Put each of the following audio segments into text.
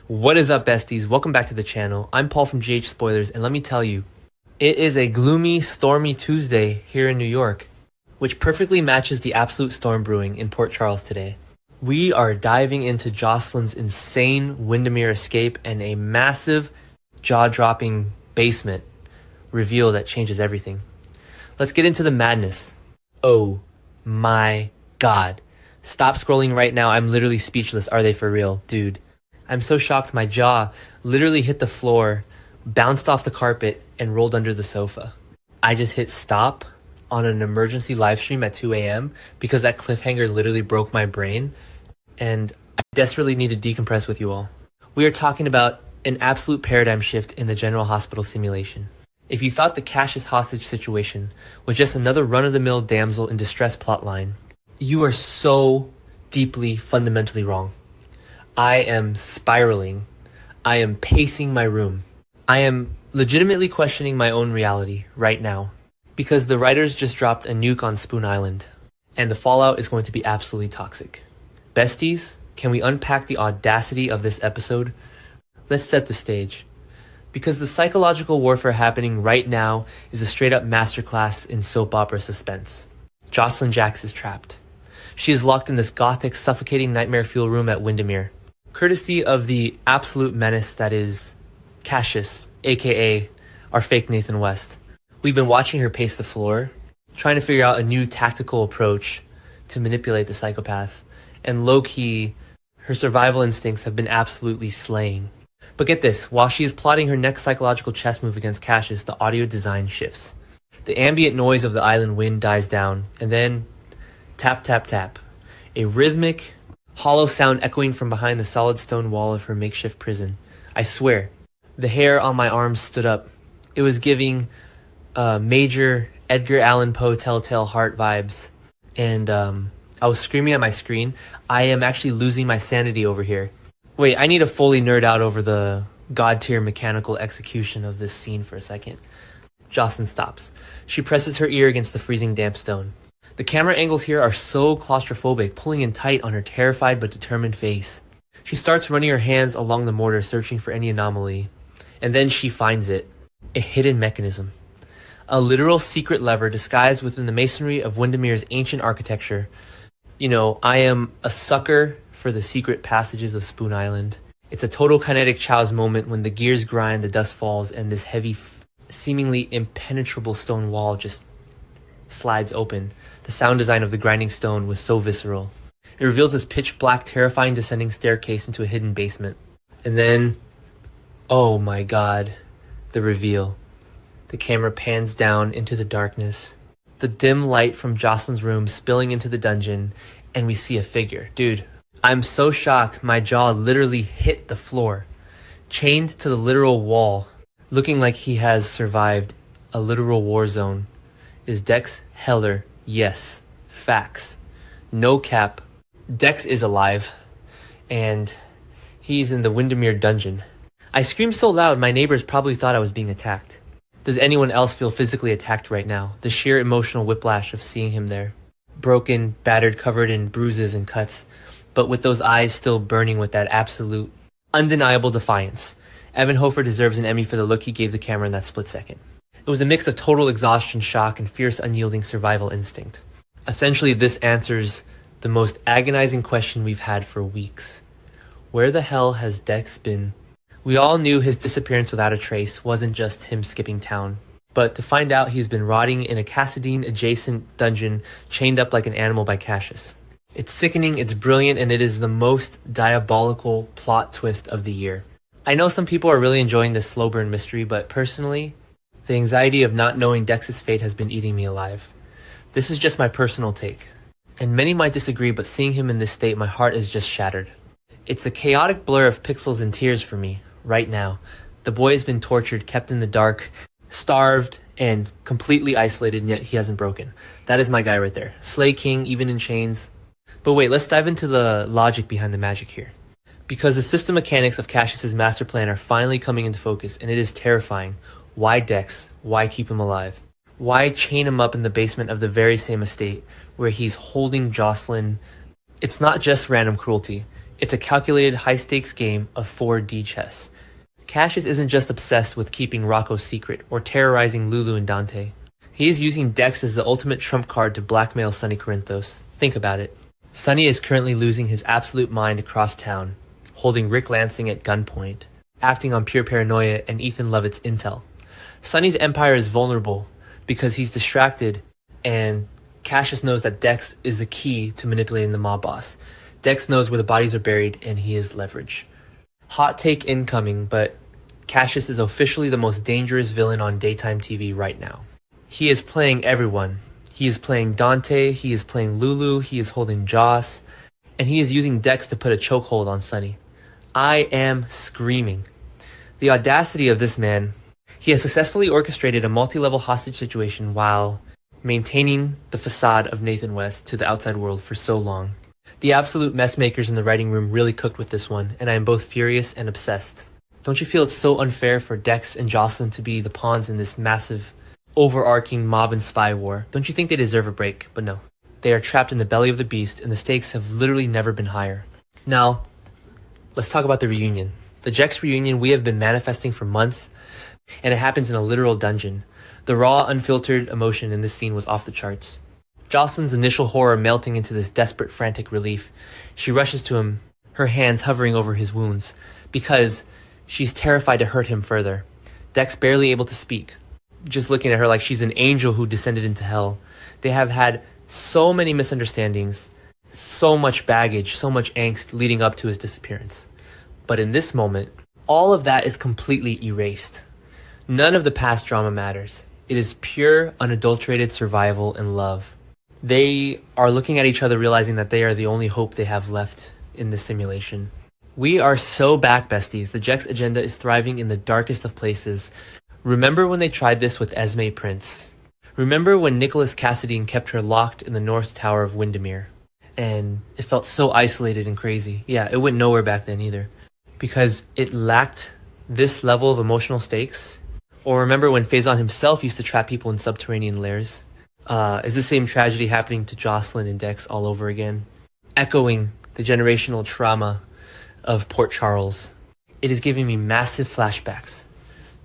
What is up, besties? Welcome back to the channel. I'm Paul from GH Spoilers, and let me tell you, it is a gloomy, stormy Tuesday here in New York, which perfectly matches the absolute storm brewing in Port Charles today. We are diving into Jocelyn's insane Wyndemere escape and a massive, jaw-dropping basement reveal that changes everything. Let's get into the madness. Oh my god. Stop scrolling right now. I'm literally speechless. Are they for real? Dude. I'm so shocked my jaw literally hit the floor, bounced off the carpet, and rolled under the sofa. I just hit stop on an emergency live stream at 2 a.m. because that cliffhanger literally broke my brain, and I desperately need to decompress with you all. We are talking about an absolute paradigm shift in the General Hospital simulation. If you thought the Cassius hostage situation was just another run-of-the-mill damsel in distress plotline, you are so deeply, fundamentally wrong. I am spiraling. I am pacing my room. I am legitimately questioning my own reality right now because the writers just dropped a nuke on Spoon Island and the fallout is going to be absolutely toxic. Besties, can we unpack the audacity of this episode? Let's set the stage. Because the psychological warfare happening right now is a straight up masterclass in soap opera suspense. Jocelyn Jacks is trapped. She is locked in this gothic, suffocating nightmare fuel room at Wyndemere, courtesy of the absolute menace that is Cassius, aka our fake Nathan West. We've been watching her pace the floor, trying to figure out a new tactical approach to manipulate the psychopath, and low-key, her survival instincts have been absolutely slaying. But get this, while she is plotting her next psychological chess move against Cassius, the audio design shifts. The ambient noise of the island wind dies down, and then tap, tap, tap. A rhythmic, hollow sound echoing from behind the solid stone wall of her makeshift prison. I swear, the hair on my arms stood up. It was giving major Edgar Allan Poe Telltale Heart vibes. And I was screaming at my screen. I am actually losing my sanity over here. Wait, I need to fully nerd out over the god-tier mechanical execution of this scene for a second. Jocelyn stops. She presses her ear against the freezing damp stone. The camera angles here are so claustrophobic, pulling in tight on her terrified but determined face. She starts running her hands along the mortar, searching for any anomaly. And then she finds it. A hidden mechanism. A literal secret lever disguised within the masonry of Wyndemere's ancient architecture. You know, I am a sucker for the secret passages of Spoon Island. It's a total kinetic Chow's moment when the gears grind, the dust falls, and this heavy, seemingly impenetrable stone wall just slides open. The sound design of the grinding stone was so visceral. It reveals this pitch black, terrifying descending staircase into a hidden basement. And then, oh my god, the reveal. The camera pans down into the darkness. The dim light from Jocelyn's room spilling into the dungeon, and we see a figure. Dude, I'm so shocked my jaw literally hit the floor. Chained to the literal wall, looking like he has survived a literal war zone, is Dex Heller. Yes, facts. No cap. Dex is alive, and he's in the Wyndemere dungeon. I screamed so loud my neighbors probably thought I was being attacked. Does anyone else feel physically attacked right now? The sheer emotional whiplash of seeing him there. Broken, battered, covered in bruises and cuts, but with those eyes still burning with that absolute, undeniable defiance. Evan Hofer deserves an Emmy for the look he gave the camera in that split second. It was a mix of total exhaustion, shock, and fierce, unyielding survival instinct. Essentially, this answers the most agonizing question we've had for weeks. Where the hell has Dex been? We all knew his disappearance without a trace wasn't just him skipping town. But to find out he's been rotting in a Cassadine-adjacent dungeon, chained up like an animal by Cassius. It's sickening, it's brilliant, and it is the most diabolical plot twist of the year. I know some people are really enjoying this slow burn mystery, but personally, the anxiety of not knowing Dex's fate has been eating me alive. This is just my personal take. And many might disagree, but seeing him in this state, my heart is just shattered. It's a chaotic blur of pixels and tears for me, right now. The boy has been tortured, kept in the dark, starved, and completely isolated, and yet he hasn't broken. That is my guy right there. Slay King, even in chains. But wait, let's dive into the logic behind the magic here. Because the system mechanics of Cassius's master plan are finally coming into focus, and it is terrifying. Why Dex? Why keep him alive? Why chain him up in the basement of the very same estate where he's holding Jocelyn? It's not just random cruelty. It's a calculated high-stakes game of 4D chess. Cassius isn't just obsessed with keeping Rocco's secret or terrorizing Lulu and Dante. He is using Dex as the ultimate trump card to blackmail Sonny Corinthos. Think about it. Sonny is currently losing his absolute mind across town, holding Rick Lansing at gunpoint, acting on pure paranoia and Ethan Lovett's intel. Sonny's empire is vulnerable because he's distracted, and Cassius knows that Dex is the key to manipulating the mob boss. Dex knows where the bodies are buried, and he is leverage. Hot take incoming, but Cassius is officially the most dangerous villain on daytime TV right now. He is playing everyone. He is playing Dante, he is playing Lulu, he is holding Joss, and he is using Dex to put a chokehold on Sonny. I am screaming. The audacity of this man. He has successfully orchestrated a multi-level hostage situation while maintaining the facade of Nathan West to the outside world for so long. The absolute mess makers in the writing room really cooked with this one, and I am both furious and obsessed. Don't you feel it's so unfair for Dex and Jocelyn to be the pawns in this massive, overarching mob and spy war? Don't you think they deserve a break? But no. They are trapped in the belly of the beast, and the stakes have literally never been higher. Now, let's talk about the reunion. The Jex reunion we have been manifesting for months, and it happens in a literal dungeon. The raw, unfiltered emotion in this scene was off the charts. Jocelyn's initial horror melting into this desperate, frantic relief. She rushes to him, her hands hovering over his wounds, because she's terrified to hurt him further. Dex barely able to speak, just looking at her like she's an angel who descended into hell. They have had so many misunderstandings, so much baggage, so much angst leading up to his disappearance. But in this moment, all of that is completely erased. None of the past drama matters. It is pure, unadulterated survival and love. They are looking at each other, realizing that they are the only hope they have left in this simulation. We are so back, besties. The Jex agenda is thriving in the darkest of places. Remember when they tried this with Esme Prince? Remember when Nicholas Cassadine kept her locked in the North Tower of Wyndemere? And it felt so isolated and crazy. Yeah, it went nowhere back then either, because it lacked this level of emotional stakes. Or remember when Faison himself used to trap people in subterranean lairs? Is the same tragedy happening to Jocelyn and Dex all over again? Echoing the generational trauma of Port Charles. It is giving me massive flashbacks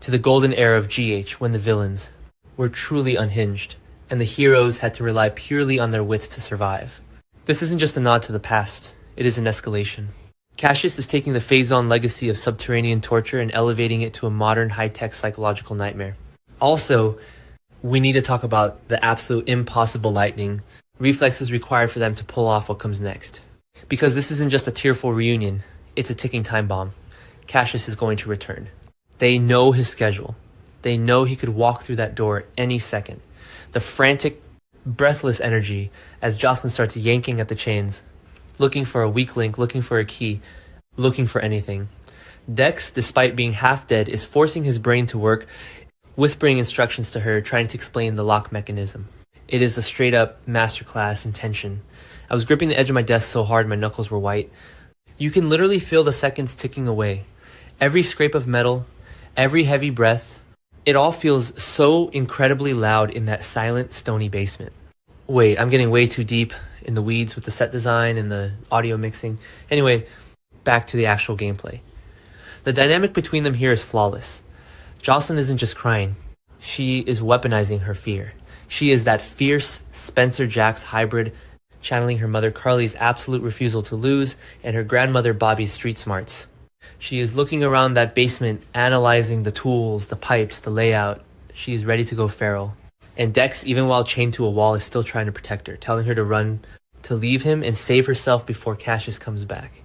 to the golden era of GH, when the villains were truly unhinged and the heroes had to rely purely on their wits to survive. This isn't just a nod to the past, it is an escalation. Cassius is taking the Faison legacy of subterranean torture and elevating it to a modern high-tech psychological nightmare. Also, we need to talk about the absolute impossible lightning reflexes required for them to pull off what comes next. Because this isn't just a tearful reunion, it's a ticking time bomb. Cassius is going to return. They know his schedule. They know he could walk through that door any second. The frantic, breathless energy as Jocelyn starts yanking at the chains, looking for a weak link, looking for a key, looking for anything. Dex, despite being half dead, is forcing his brain to work, whispering instructions to her, trying to explain the lock mechanism. It is a straight-up masterclass in tension. I was gripping the edge of my desk so hard my knuckles were white. You can literally feel the seconds ticking away. Every scrape of metal, every heavy breath, it all feels so incredibly loud in that silent, stony basement. Wait, I'm getting way too deep in the weeds with the set design and the audio mixing. Anyway, back to the actual gameplay. The dynamic between them here is flawless. Jocelyn isn't just crying. She is weaponizing her fear. She is that fierce Spencer Jax hybrid, channeling her mother Carly's absolute refusal to lose and her grandmother Bobby's street smarts. She is looking around that basement, analyzing the tools, the pipes, the layout. She is ready to go feral. And Dex, even while chained to a wall, is still trying to protect her, telling her to run, to leave him and save herself before Cassius comes back.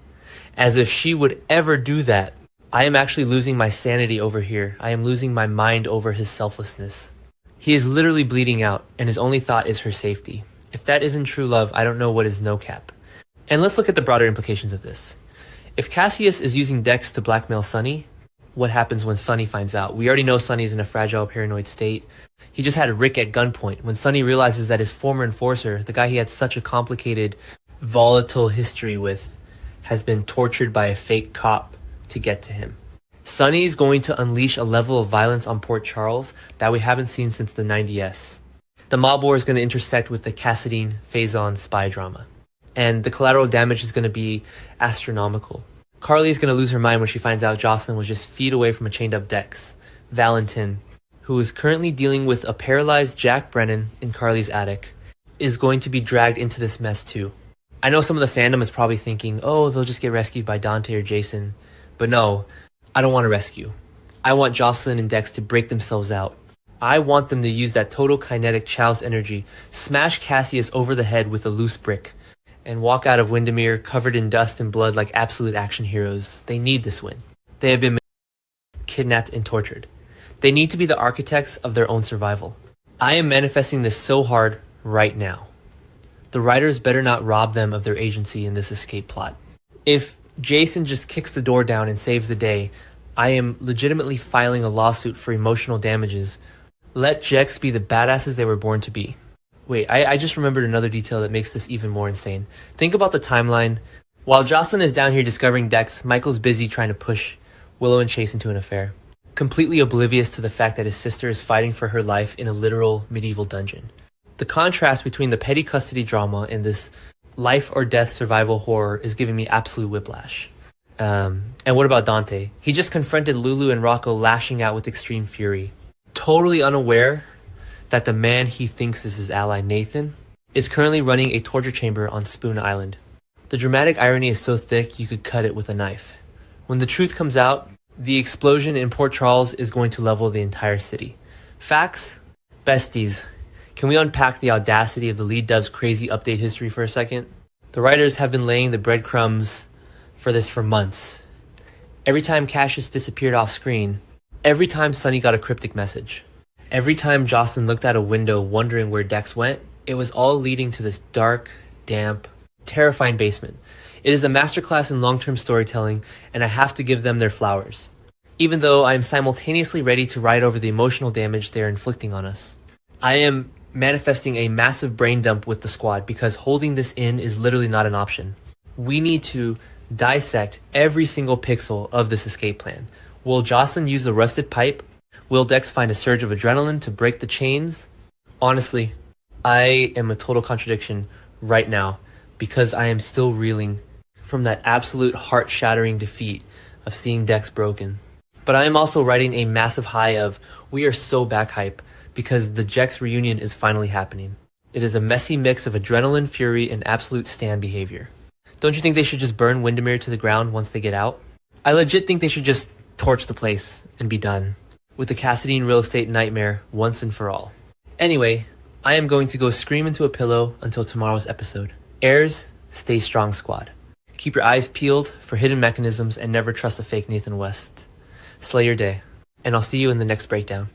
As if she would ever do that. I am actually losing my sanity over here. I am losing my mind over his selflessness. He is literally bleeding out, and his only thought is her safety. If that isn't true love, I don't know what is no cap. And let's look at the broader implications of this. If Cassius is using Dex to blackmail Sonny, what happens when Sonny finds out? We already know Sonny's in a fragile, paranoid state. He just had Rick at gunpoint. When Sonny realizes that his former enforcer, the guy he had such a complicated, volatile history with, has been tortured by a fake cop to get to him. Sonny's going to unleash a level of violence on Port Charles that we haven't seen since the 90s. The mob war is going to intersect with the Cassadine Faison spy drama. and the collateral damage is going to be astronomical. Carly is going to lose her mind when she finds out Jocelyn was just feet away from a chained up Dex. Valentin, who is currently dealing with a paralyzed Jack Brennan in Carly's attic, is going to be dragged into this mess too. I know some of the fandom is probably thinking, oh, they'll just get rescued by Dante or Jason. But no, I don't want to rescue. I want Jocelyn and Dex to break themselves out. I want them to use that total kinetic Chow's energy, smash Cassius over the head with a loose brick, and walk out of Wyndemere covered in dust and blood like absolute action heroes. They need this win. They have been kidnapped and tortured. They need to be the architects of their own survival. I am manifesting this so hard right now. The writers better not rob them of their agency in this escape plot. If Jason just kicks the door down and saves the day, I am legitimately filing a lawsuit for emotional damages. Let Jex be the badasses they were born to be. Wait, I just remembered another detail that makes this even more insane. Think about the timeline. While Jocelyn is down here discovering Dex, Michael's busy trying to push Willow and Chase into an affair, completely oblivious to the fact that his sister is fighting for her life in a literal medieval dungeon. The contrast between the petty custody drama and this life or death survival horror is giving me absolute whiplash. And what about Dante? He just confronted Lulu and Rocco lashing out with extreme fury, totally unaware that the man he thinks is his ally, Nathan, is currently running a torture chamber on Spoon Island. The dramatic irony is so thick you could cut it with a knife. When the truth comes out, the explosion in Port Charles is going to level the entire city. Facts? Besties, can we unpack the audacity of the lead dev's crazy update history for a second? The writers have been laying the breadcrumbs for this for months. Every time Cassius disappeared off screen, every time Sonny got a cryptic message, every time Jocelyn looked out a window wondering where Dex went, it was all leading to this dark, damp, terrifying basement. It is a masterclass in long-term storytelling, and I have to give them their flowers, even though I am simultaneously ready to ride over the emotional damage they are inflicting on us. I am manifesting a massive brain dump with the squad because holding this in is literally not an option. We need to dissect every single pixel of this escape plan. Will Jocelyn use the rusted pipe? Will Dex find a surge of adrenaline to break the chains? Honestly, I am a total contradiction right now because I am still reeling from that absolute heart-shattering defeat of seeing Dex broken. But I am also riding a massive high of we are so back hype because the Jex reunion is finally happening. It is a messy mix of adrenaline, fury, and absolute stan behavior. Don't you think they should just burn Wyndemere to the ground once they get out? I legit think they should just torch the place and be done with the Cassadine real estate nightmare once and for all. Anyway, I am going to go scream into a pillow until tomorrow's episode. Heirs, stay strong, squad. Keep your eyes peeled for hidden mechanisms and never trust a fake Nathan West. Slay your day, and I'll see you in the next breakdown.